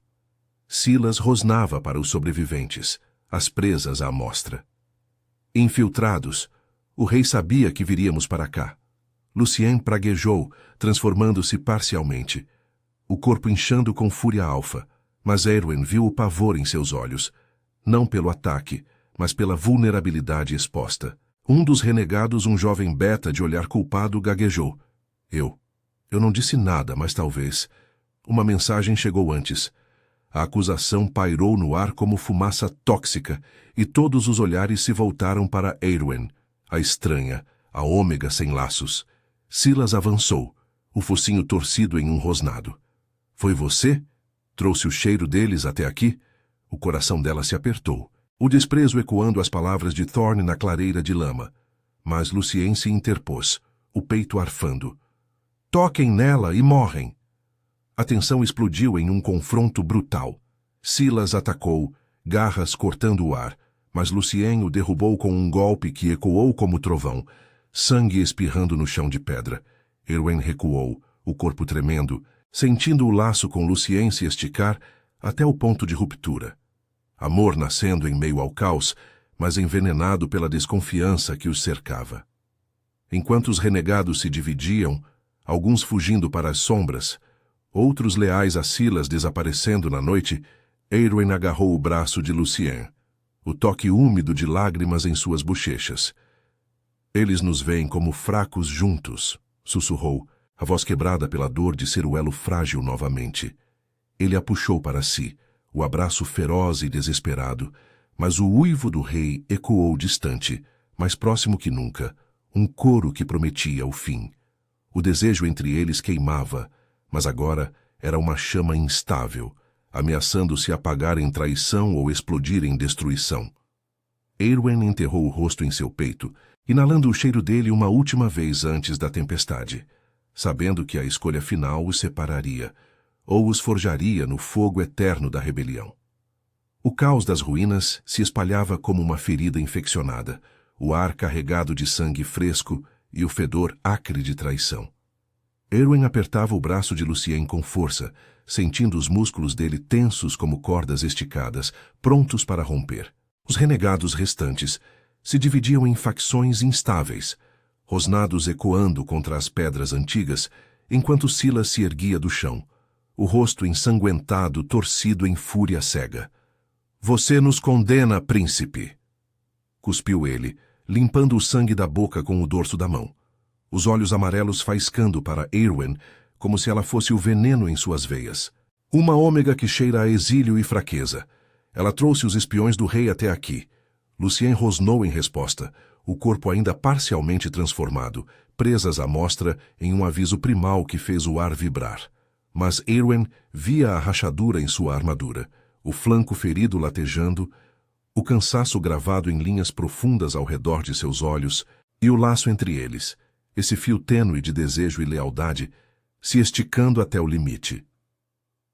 [SPEAKER 1] Silas rosnava para os sobreviventes, as presas à mostra. Infiltrados, o rei sabia que viríamos para cá. Lucien praguejou, transformando-se parcialmente, o corpo inchando com fúria alfa, mas Erwin viu o pavor em seus olhos, não pelo ataque, mas pela vulnerabilidade exposta. Um dos renegados, um jovem beta de olhar culpado, gaguejou. Eu não disse nada, mas talvez. Uma mensagem chegou antes. A acusação pairou no ar como fumaça tóxica, e todos os olhares se voltaram para Erwin, a estranha, a Ômega sem laços. Silas avançou, o focinho torcido em um rosnado. Foi você? Trouxe o cheiro deles até aqui? O coração dela se apertou, o desprezo ecoando as palavras de Thorne na clareira de lama. Mas Lucien se interpôs, o peito arfando. Toquem nela e morrem! A tensão explodiu em um confronto brutal. Silas atacou, garras cortando o ar, mas Lucien o derrubou com um golpe que ecoou como trovão, sangue espirrando no chão de pedra. Érwin recuou, o corpo tremendo, sentindo o laço com Lucien se esticar até o ponto de ruptura. Amor nascendo em meio ao caos, mas envenenado pela desconfiança que os cercava. Enquanto os renegados se dividiam, alguns fugindo para as sombras, outros leais a Silas desaparecendo na noite, Érwin agarrou o braço de Lucien, o toque úmido de lágrimas em suas bochechas. Eles nos veem como fracos juntos, sussurrou, a voz quebrada pela dor de ser o elo frágil novamente. Ele a puxou para si, o abraço feroz e desesperado, mas o uivo do rei ecoou distante, mais próximo que nunca, um coro que prometia o fim. O desejo entre eles queimava, mas agora era uma chama instável, ameaçando se apagar em traição ou explodir em destruição. Érwin enterrou o rosto em seu peito, inalando o cheiro dele uma última vez antes da tempestade, sabendo que a escolha final os separaria, ou os forjaria no fogo eterno da rebelião. O caos das ruínas se espalhava como uma ferida infeccionada, o ar carregado de sangue fresco e o fedor acre de traição. Érwin apertava o braço de Lucien com força, sentindo os músculos dele tensos como cordas esticadas, prontos para romper. Os renegados restantes se dividiam em facções instáveis, rosnados ecoando contra as pedras antigas, enquanto Silas se erguia do chão, o rosto ensanguentado torcido em fúria cega. Você nos condena, príncipe! Cuspiu ele, limpando o sangue da boca com o dorso da mão. Os olhos amarelos faiscando para Érwin, como se ela fosse o veneno em suas veias. Uma ômega que cheira a exílio e fraqueza. Ela trouxe os espiões do rei até aqui. Lucien rosnou em resposta, o corpo ainda parcialmente transformado, presas à mostra em um aviso primal que fez o ar vibrar. Mas Érwin via a rachadura em sua armadura, o flanco ferido latejando, o cansaço gravado em linhas profundas ao redor de seus olhos e o laço entre eles, esse fio tênue de desejo e lealdade, se esticando até o limite.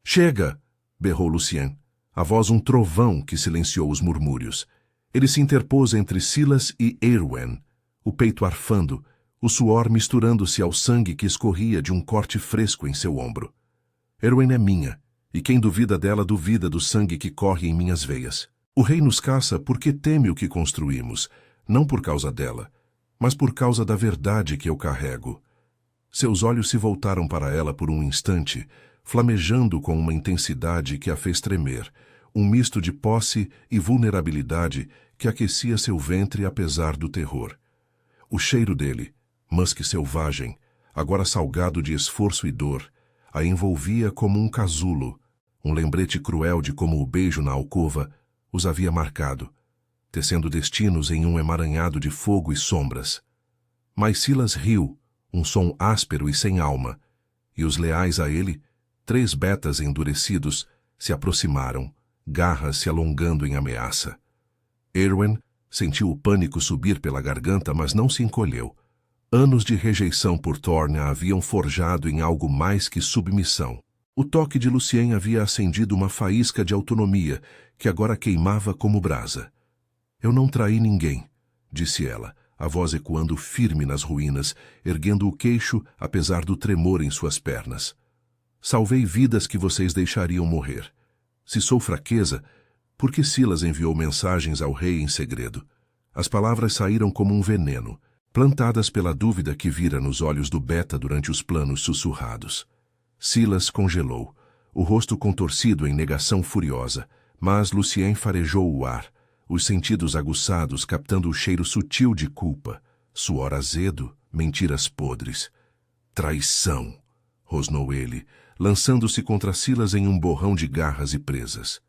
[SPEAKER 1] Chega! Berrou Lucien, a voz um trovão que silenciou os murmúrios. Ele se interpôs entre Silas e Érwin, o peito arfando, o suor misturando-se ao sangue que escorria de um corte fresco em seu ombro. Érwin é minha, e quem duvida dela duvida do sangue que corre em minhas veias. O rei nos caça porque teme o que construímos, não por causa dela, mas por causa da verdade que eu carrego. Seus olhos se voltaram para ela por um instante, flamejando com uma intensidade que a fez tremer, um misto de posse e vulnerabilidade que aquecia seu ventre apesar do terror. O cheiro dele, musque selvagem, agora salgado de esforço e dor, a envolvia como um casulo, um lembrete cruel de como o beijo na alcova os havia marcado, tecendo destinos em um emaranhado de fogo e sombras. Mas Silas riu, um som áspero e sem alma, e os leais a ele, 3 betas endurecidos, se aproximaram, garras se alongando em ameaça. Érwin sentiu o pânico subir pela garganta, mas não se encolheu. Anos de rejeição por Thorne a haviam forjado em algo mais que submissão. O toque de Lucien havia acendido uma faísca de autonomia que agora queimava como brasa. Eu não traí ninguém, disse ela, a voz ecoando firme nas ruínas, erguendo o queixo apesar do tremor em suas pernas. Salvei vidas que vocês deixariam morrer. Se sou fraqueza, por que Silas enviou mensagens ao rei em segredo? As palavras saíram como um veneno, plantadas pela dúvida que vira nos olhos do Beta durante os planos sussurrados. Silas congelou, o rosto contorcido em negação furiosa, mas Lucien farejou o ar, os sentidos aguçados captando o cheiro sutil de culpa, suor azedo, mentiras podres. Traição, rosnou ele, lançando-se contra Silas em um borrão de garras e presas.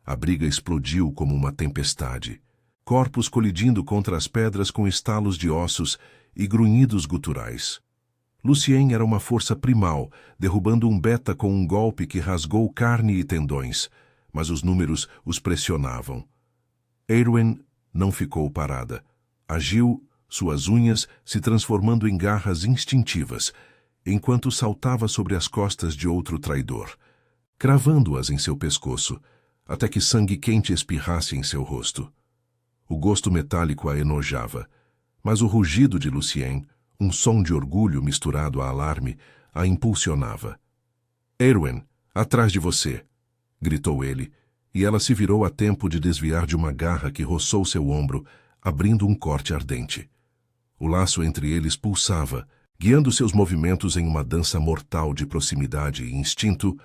[SPEAKER 1] A briga explodiu como uma tempestade, corpos colidindo contra as pedras com estalos de ossos e grunhidos guturais. Lucien era uma força primal, derrubando um beta com um golpe que rasgou carne e tendões, mas os números os pressionavam. Eowyn não ficou parada. Agiu, suas unhas se transformando em garras instintivas, enquanto saltava sobre as costas de outro traidor, cravando-as em seu pescoço, até que sangue quente espirrasse em seu rosto. O gosto metálico a enojava, mas o rugido de Lucien, um som de orgulho misturado a alarme, a impulsionava. "Eowyn, atrás de você!" gritou ele, e ela se virou a tempo de desviar de uma garra que roçou seu ombro, abrindo um corte ardente. O laço entre eles pulsava, guiando seus movimentos em uma dança mortal de proximidade e instinto,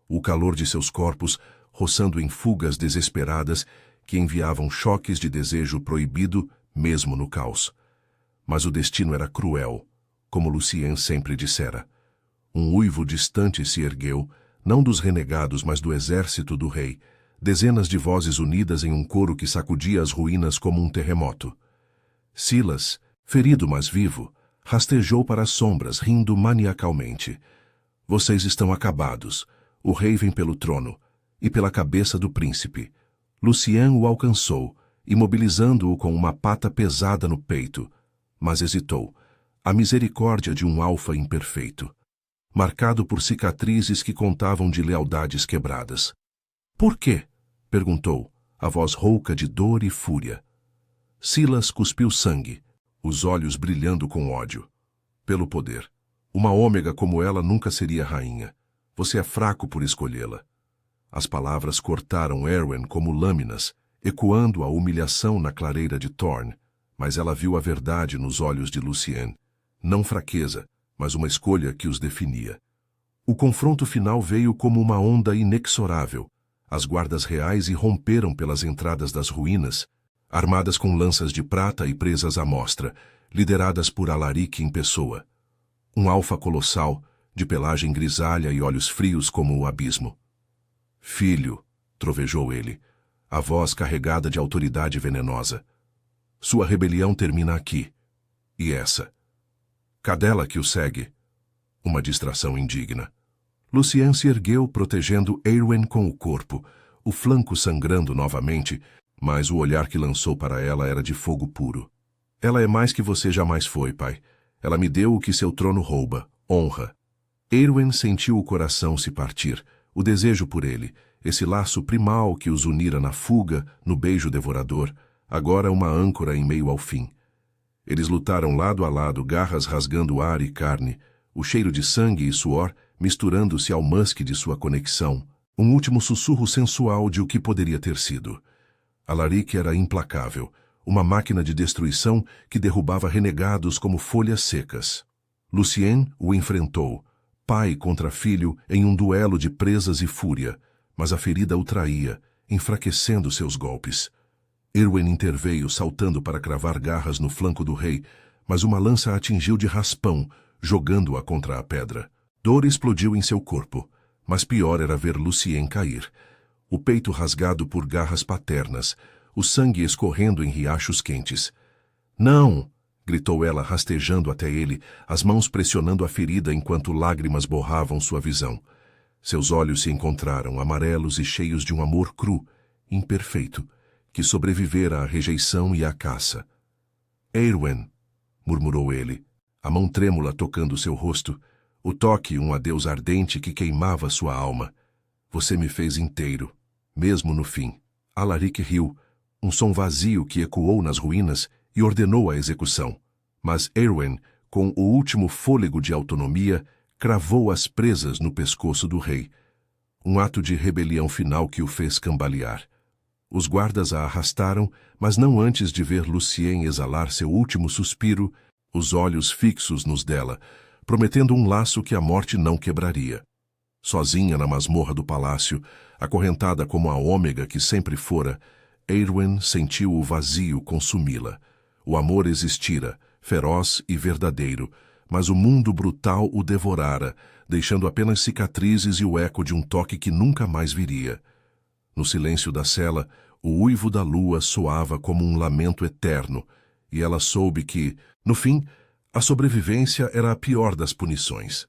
[SPEAKER 1] o calor de seus corpos roçando em fugas desesperadas que enviavam choques de desejo proibido mesmo no caos. Mas o destino era cruel, como Lucien sempre dissera. Um uivo distante se ergueu, não dos renegados, mas do exército do rei, dezenas de vozes unidas em um coro que sacudia as ruínas como um terremoto. Silas, ferido mas vivo, rastejou para as sombras, rindo maniacalmente. "Vocês estão acabados. O rei vem pelo trono, e pela cabeça do príncipe." Lucien o alcançou, imobilizando-o com uma pata pesada no peito, mas hesitou. A misericórdia de um alfa imperfeito, marcado por cicatrizes que contavam de lealdades quebradas. "Por quê?" perguntou, a voz rouca de dor e fúria. Silas cuspiu sangue, os olhos brilhando com ódio. "Pelo poder. Uma ômega como ela nunca seria rainha. Você é fraco por escolhê-la." As palavras cortaram Eowyn como lâminas, ecoando a humilhação na clareira de Thorne, mas ela viu a verdade nos olhos de Lucien. Não fraqueza, mas uma escolha que os definia. O confronto final veio como uma onda inexorável. As guardas reais irromperam pelas entradas das ruínas, armadas com lanças de prata e presas à mostra, lideradas por Alaric em pessoa. Um alfa colossal, de pelagem grisalha e olhos frios como o abismo. "Filho", trovejou ele, a voz carregada de autoridade venenosa. "Sua rebelião termina aqui. E essa? Cadela que o segue." Uma distração indigna. Lucien se ergueu, protegendo Eowyn com o corpo, o flanco sangrando novamente, mas o olhar que lançou para ela era de fogo puro. "Ela é mais que você jamais foi, pai. Ela me deu o que seu trono rouba, honra." Eowyn sentiu o coração se partir, o desejo por ele, esse laço primal que os unira na fuga, no beijo devorador, agora uma âncora em meio ao fim. Eles lutaram lado a lado, garras rasgando ar e carne, o cheiro de sangue e suor misturando-se ao musk de sua conexão, um último sussurro sensual de o que poderia ter sido. Alaric era implacável, uma máquina de destruição que derrubava renegados como folhas secas. Lucien o enfrentou, pai contra filho, em um duelo de presas e fúria, mas a ferida o traía, enfraquecendo seus golpes. Eowyn interveio, saltando para cravar garras no flanco do rei, mas uma lança a atingiu de raspão, jogando-a contra a pedra. Dor explodiu em seu corpo, mas pior era ver Lucien cair. O peito rasgado por garras paternas, o sangue escorrendo em riachos quentes. "Não!" gritou ela, rastejando até ele, as mãos pressionando a ferida enquanto lágrimas borravam sua visão. Seus olhos se encontraram, amarelos e cheios de um amor cru, imperfeito, que sobrevivera à rejeição e à caça. "Eowyn", murmurou ele, a mão trêmula tocando seu rosto, o toque um adeus ardente que queimava sua alma. "Você me fez inteiro, mesmo no fim." Alaric riu, um som vazio que ecoou nas ruínas e ordenou a execução. Mas Eowyn, com o último fôlego de autonomia, cravou as presas no pescoço do rei. Um ato de rebelião final que o fez cambalear. Os guardas a arrastaram, mas não antes de ver Lucien exalar seu último suspiro, os olhos fixos nos dela, prometendo um laço que a morte não quebraria. Sozinha na masmorra do palácio, acorrentada como a ômega que sempre fora, Eowyn sentiu o vazio consumi-la. O amor existira, feroz e verdadeiro, mas o mundo brutal o devorara, deixando apenas cicatrizes e o eco de um toque que nunca mais viria. No silêncio da cela, o uivo da lua soava como um lamento eterno, e ela soube que, no fim, A sobrevivência era a pior das punições.